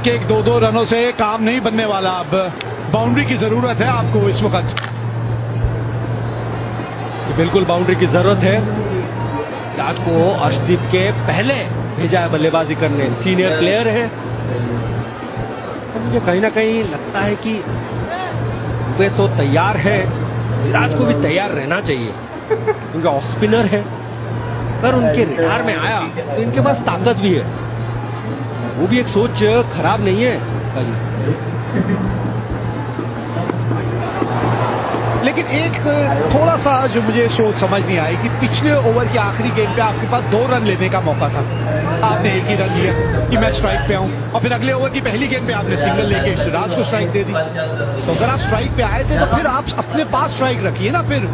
एक एक दो दो रनों से काम नहीं बनने वाला। अब बाउंड्री की जरूरत है आपको इस वक्त। बिल्कुल बाउंड्री की जरूरत है। विराट को अर्शदीप के पहले भेजा है बल्लेबाजी करने, सीनियर प्लेयर है। मुझे कहीं ना कहीं लगता है कि वे तो तैयार है, विराट को भी तैयार रहना चाहिए क्योंकि ऑफ स्पिनर है। अगर उनके रिटायर में आया तो इनके पास ताकत भी है, वो भी एक सोच खराब नहीं है कहीं। लेकिन एक थोड़ा सा जो मुझे सोच समझ नहीं आई कि पिछले ओवर के आखिरी गेंद पे आपके पास 2 रन लेने का मौका था, आपने एक ही रन लिया कि मैं स्ट्राइक पे आऊं, और फिर अगले ओवर की पहली गेंद पे आपने सिंगल लेके सिराज को स्ट्राइक दे दी। तो अगर आप स्ट्राइक पे आए थे तो फिर आप अपने पास स्ट्राइक रखिए ना फिर।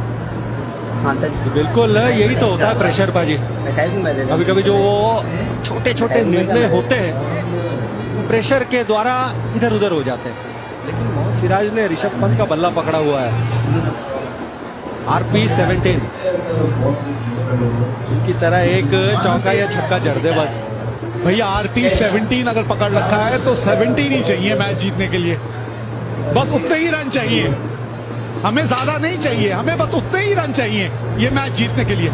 बिल्कुल यही तो होता है प्रेशर बाजी। कभी कभी जो वो छोटे छोटे निर्णय होते हैं प्रेशर के द्वारा इधर उधर हो जाते हैं। लेकिन मोहम्मद सिराज ने ऋषभ पंत का बल्ला पकड़ा हुआ है। RP 17 की तरह एक चौका या छक्का जड़ दे बस। भैया RP 17 अगर पकड़ रखा है तो 17 ही चाहिए मैच जीतने के लिए। बस उतने ही रन चाहिए, हमें ज्यादा नहीं चाहिए, हमें बस उतने ही रन चाहिए ये मैच जीतने के लिए।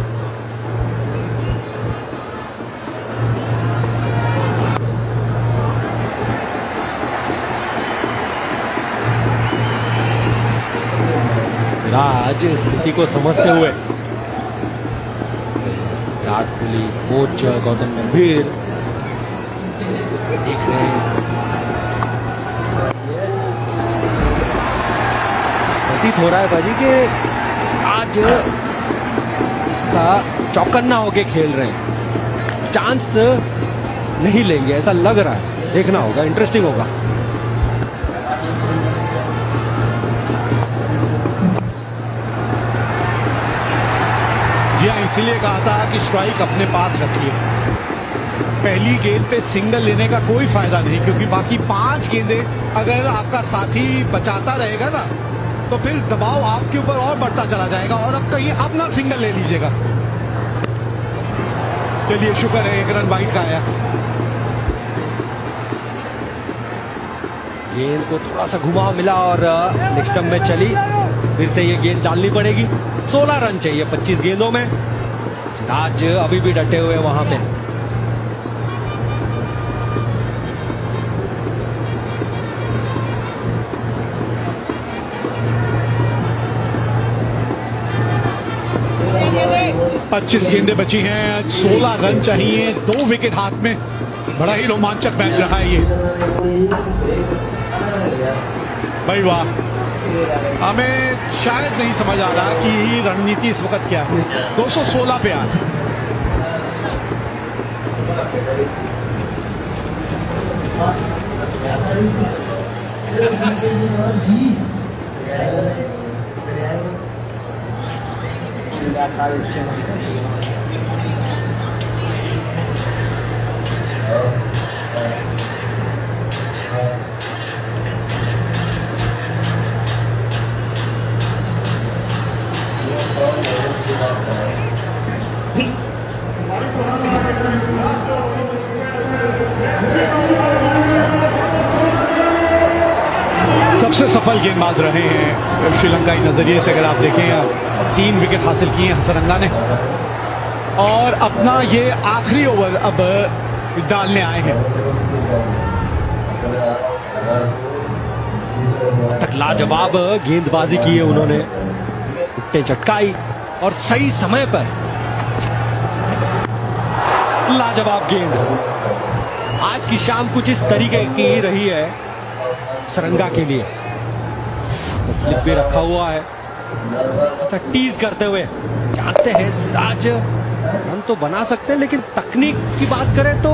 आज स्थिति को समझते हुए विराट कोहली, कोच गौतम गंभीर देख रहे हैं। प्रतीत हो रहा है भाजी कि आज सा चौकन्ना होके खेल रहे हैं, चांस नहीं लेंगे ऐसा लग रहा है। देखना होगा, इंटरेस्टिंग होगा। जी हाँ, इसीलिए कहा था कि स्ट्राइक अपने पास रखिए। पहली गेंद पे सिंगल लेने का कोई फायदा नहीं, क्योंकि बाकी 5 गेंदें अगर आपका साथी बचाता रहेगा ना तो फिर दबाव आपके ऊपर और बढ़ता चला जाएगा और अब कहीं अपना सिंगल ले लीजिएगा। चलिए शुक्र है 1 रन वाइड का आया। गेंद को थोड़ा सा घुमाव मिला और नेक्स्ट स्टंप में चली। फिर से ये गेंद डालनी पड़ेगी। 16 रन चाहिए 25 गेंदों में। सिराज अभी भी डटे हुए वहां पे। पच्चीस गेंदें बची हैं, 16 रन चाहिए, 2 विकेट हाथ में। बड़ा ही रोमांचक मैच रहा है ये भाई। वाह, हमें शायद नहीं समझ आ रहा कि रणनीति इस वक्त क्या है। 216 पे आ सबसे सफल गेंदबाज रहे हैं श्रीलंकाई नजरिए से। अगर आप देखें 3 विकेट हासिल किए हसरंगा ने और अपना ये आखिरी ओवर अब डालने आए हैं। तक लाजवाब गेंदबाजी की है उन्होंने, विकेटें चटकाई और सही समय पर लाजवाब गेंद। आज की शाम कुछ इस तरीके की रही है सरंगा के लिए। स्लिप भी रखा हुआ है, ऐसा टीज करते हुए जानते हैं सिराज रन तो बना सकते हैं, लेकिन तकनीक की बात करें तो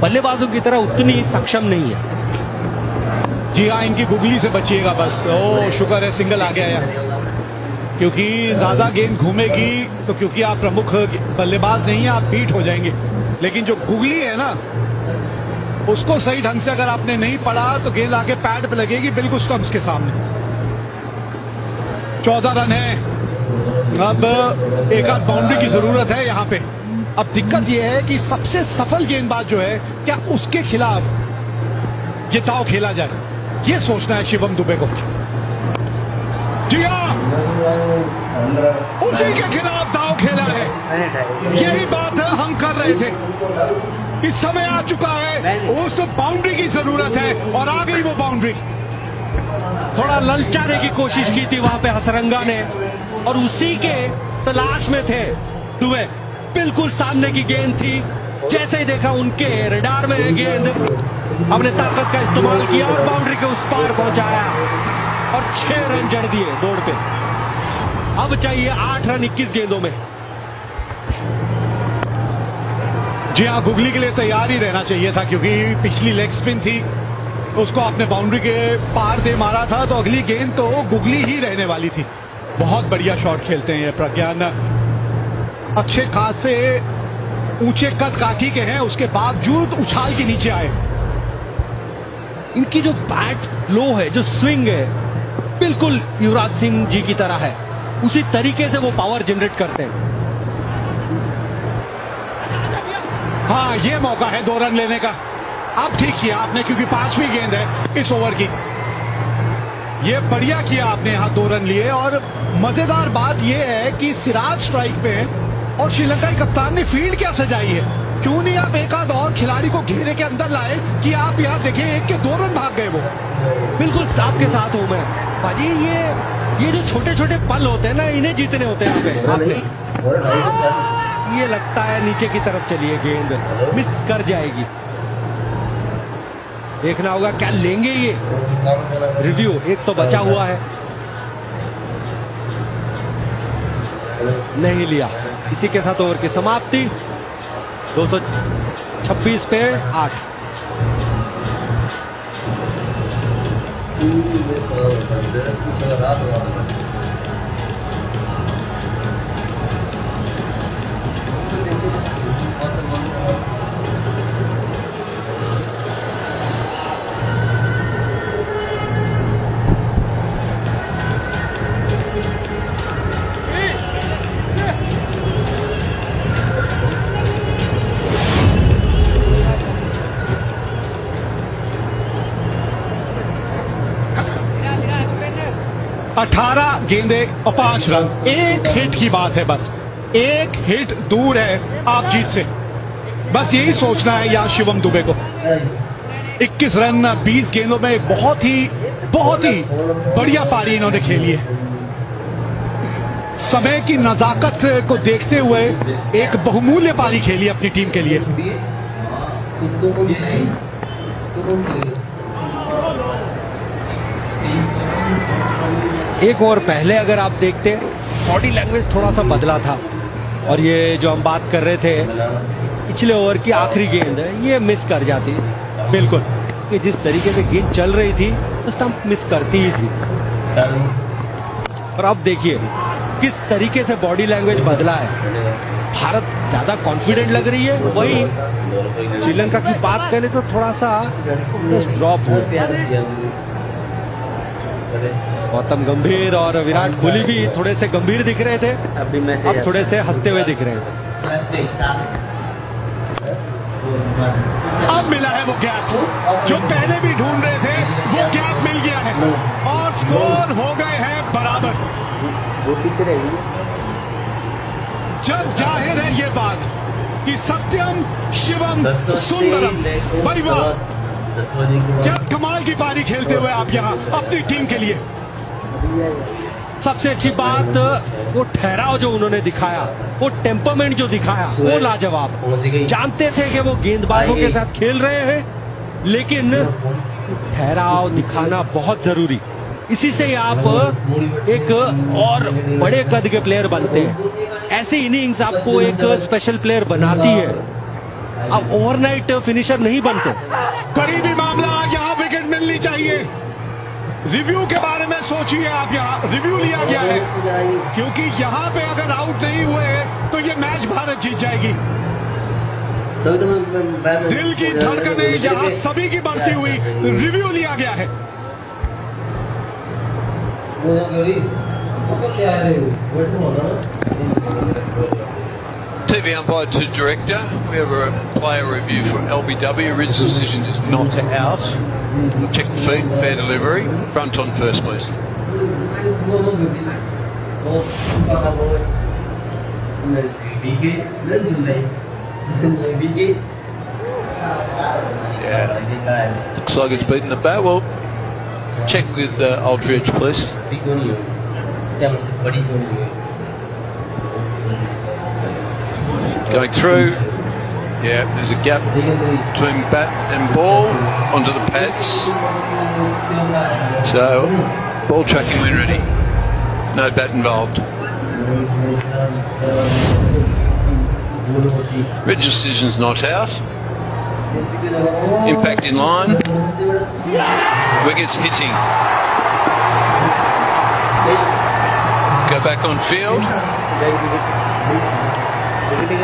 बल्लेबाजों की तरह उतनी सक्षम नहीं है। जी हाँ, इनकी गुगली से बचिएगा बस। ओ शुक्र है सिंगल आ गया यार, क्योंकि ज्यादा गेंद घूमेगी तो क्योंकि आप प्रमुख बल्लेबाज नहीं है आप बीट हो जाएंगे। लेकिन जो गुगली है ना उसको सही ढंग से अगर आपने नहीं पढ़ा तो गेंद आके पैड पे लगेगी बिल्कुल स्टंप्स के सामने। 14 रन है, अब एक आध बाउंड्री की जरूरत है यहां पे। अब दिक्कत यह है कि सबसे सफल गेंदबाज जो है क्या उसके खिलाफ ये दाव खेला जाए, ये सोचना है शिवम दुबे को। जी हाँ, उसी के खिलाफ दाव खेला है, यही बात है हम कर रहे थे। इस समय आ चुका है, उस बाउंड्री की जरूरत है और आ गई वो बाउंड्री। थोड़ा ललचाने की कोशिश की थी वहां पे हसरंगा ने, और उसी के तलाश में थे दुबे। बिल्कुल सामने की गेंद थी, जैसे ही देखा उनके रडार में है गेंद, अपने ताकत का इस्तेमाल किया और बाउंड्री के उस पार पहुंचाया और 6 रन जड़ दिए बोर्ड पे। अब चाहिए 8 रन 21 गेंदों में। जी हाँ, गुगली के लिए तैयार ही रहना चाहिए था, क्योंकि पिछली लेग स्पिन थी, उसको आपने बाउंड्री के पार दे मारा था, तो अगली गेंद तो गुगली ही रहने वाली थी। बहुत बढ़िया शॉट खेलते हैं ये प्रज्ञान, अच्छे खासे ऊंचे कद काठी के हैं, उसके बावजूद उछाल के नीचे आए। इनकी जो बैट लो है, जो स्विंग है, बिल्कुल युवराज सिंह जी की तरह है। उसी तरीके से वो पावर जनरेट करते हैं। हाँ, ये मौका है 2 रन लेने का। अब ठीक किया आपने, क्योंकि 5वीं गेंद है इस ओवर की। ये बढ़िया किया आपने, यहाँ 2 रन लिए। और मजेदार बात यह है कि सिराज स्ट्राइक पे है और श्रीलंकाई कप्तान ने फील्ड क्या सजाई है। क्यों नहीं आप एक आध और खिलाड़ी को घेरे के अंदर लाए कि आप यहाँ देखें, 1 के 2 रन भाग गए वो। बिल्कुल आपके साथ हूं मैं बाजी। ये जो छोटे छोटे पल होते हैं ना, इन्हें जीतने होते हैं यहाँ पे। आपने ये लगता है नीचे की तरफ चली है गेंद, मिस कर जाएगी। देखना होगा क्या लेंगे ये। रिव्यू एक तो बचा हुआ है, नहीं लिया। इसी के साथ ओवर की समाप्ति। 226 पे 8। अठारह गेंदे और 5 रन, 1 हिट की बात है बस। 1 हिट दूर है आप जीत से, बस यही सोचना है यहाँ शिवम दुबे को। 21 रन 20 गेंदों में बहुत ही बढ़िया पारी इन्होंने खेली है। समय की नजाकत को देखते हुए एक बहुमूल्य पारी खेली अपनी टीम के लिए। एक ओवर पहले अगर आप देखते, बॉडी लैंग्वेज थोड़ा सा बदला था। और ये जो हम बात कर रहे थे, पिछले ओवर की आखिरी गेंद है, ये मिस कर जाती बिल्कुल। कि जिस तरीके से गेंद चल रही थी, तो स्टंप मिस करती ही थी। और अब देखिए किस तरीके से बॉडी लैंग्वेज बदला है। भारत ज्यादा कॉन्फिडेंट लग रही है, वही श्रीलंका की बात करें तो थोड़ा सा ड्रॉप हो। गौतम गंभीर और विराट कोहली भी थोड़े से गंभीर दिख रहे थे, अब थोड़े से हंसते हुए दिख रहे हैं। अब मिला है वो गैप जो पहले भी ढूंढ रहे थे, वो गैप मिल गया है और स्कोर हो गए हैं बराबर। जब जाहिर है ये बात कि सत्यम शिवम सुंदरम, भाई वाह, क्या कमाल की पारी खेलते हुए आप यहाँ अपनी टीम के लिए। सबसे अच्छी बात वो ठहराव जो उन्होंने दिखाया, वो टेम्परमेंट जो दिखाया, वो लाजवाब। जानते थे कि वो गेंदबाजों के साथ खेल रहे हैं, लेकिन ठहराव दिखाना बहुत जरूरी। इसी से आप एक और बड़े कद के प्लेयर बनते हैं। ऐसी इनिंग्स आपको एक स्पेशल प्लेयर बनाती है। आप ओवरनाइट फिनिशर नहीं बनते। करीबी मामला, यहाँ विकेट मिलनी चाहिए। रिव्यू के बारे में सोचिए आप, यहाँ रिव्यू लिया गया है, क्योंकि यहाँ पे अगर आउट नहीं हुए तो ये मैच भारत जीत जाएगी। दिल की धड़कनें यहाँ सभी की बढ़ती हुई, रिव्यू लिया गया है। TV umpire to director. We have a player review for LBW. Original decision is not to out. Check the feet, fair delivery. Front on first, please. Yeah. Looks like it's beaten the bat. Well, check with Aldridge, please. Going through. Yeah, there's a gap between bat and ball onto the pads. So, ball tracking when ready. No bat involved. Red decision's not out. Impact in line. Wickets hitting. Go back on field.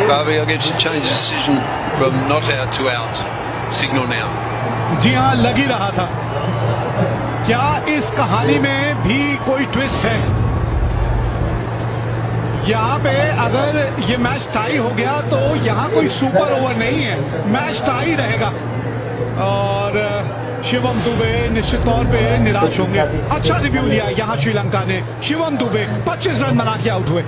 Barbie, I'll get you to change the decision from not out to out. Signal now. जी हाँ, लग ही रहा था। क्या इस कहानी में भी कोई ट्विस्ट है? यहाँ पे अगर ये मैच टाई हो गया तो यहाँ कोई सुपर ओवर नहीं है, मैच टाई रहेगा और शिवम दुबे निश्चित तौर पे निराश होंगे। अच्छा रिव्यू लिया यहाँ श्रीलंका ने। शिवम दुबे 25 रन बना के आउट हुए।